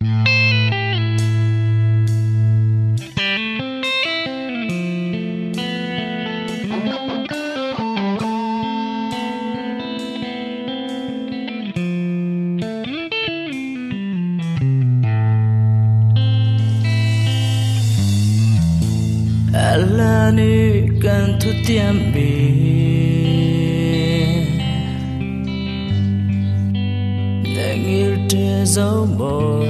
Alani kan tu tiambi Nangir te dấu mồ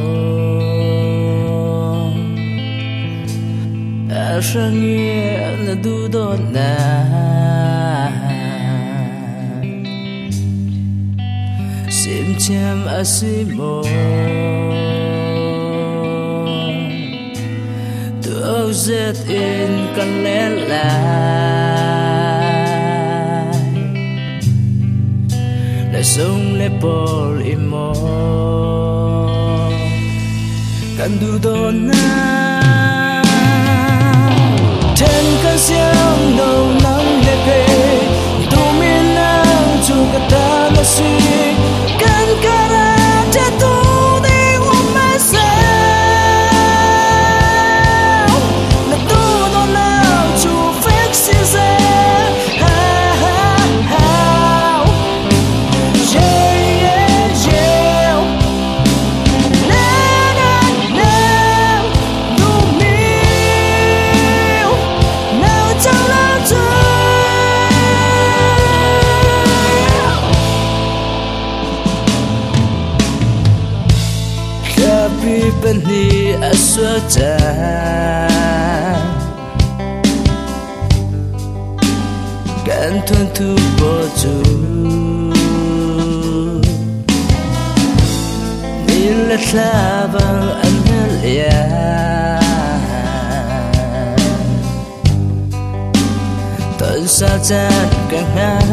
Sang nghe là du đốt nà Sim cham asimo Âu zet in kan lẽ lại Lại sông lẽ bol imo Kan du đồn na Trên căn siang nâu nắng đẹp kê Tu min nang chu kata na si Kan kara cha tu đi uống mê xe Bani aswata Kan tuan tu botu Nilat labang anhalya Tan sajan kang hang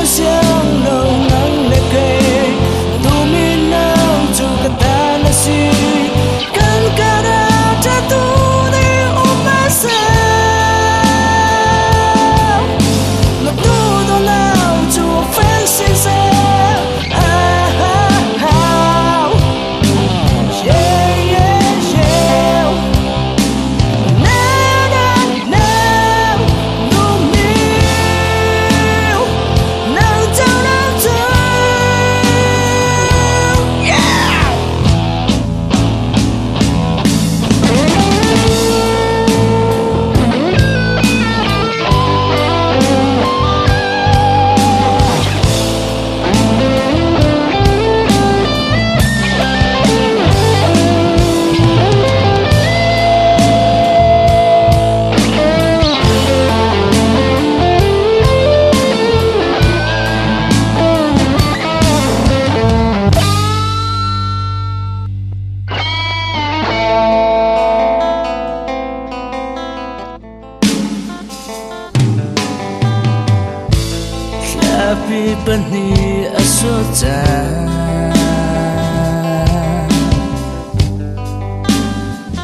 Siang nâu nắng đẹp kê Tu min nang chu kata na si Kan kara cha tu đi ôm mê xe Mà tu đâu nào chu phép xin xe Tapi bani aswata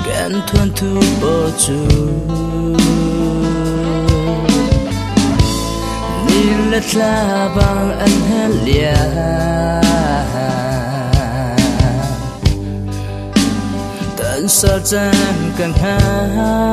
Kan tuan tu botu Nilat labang anhalya Tan sajan kang hang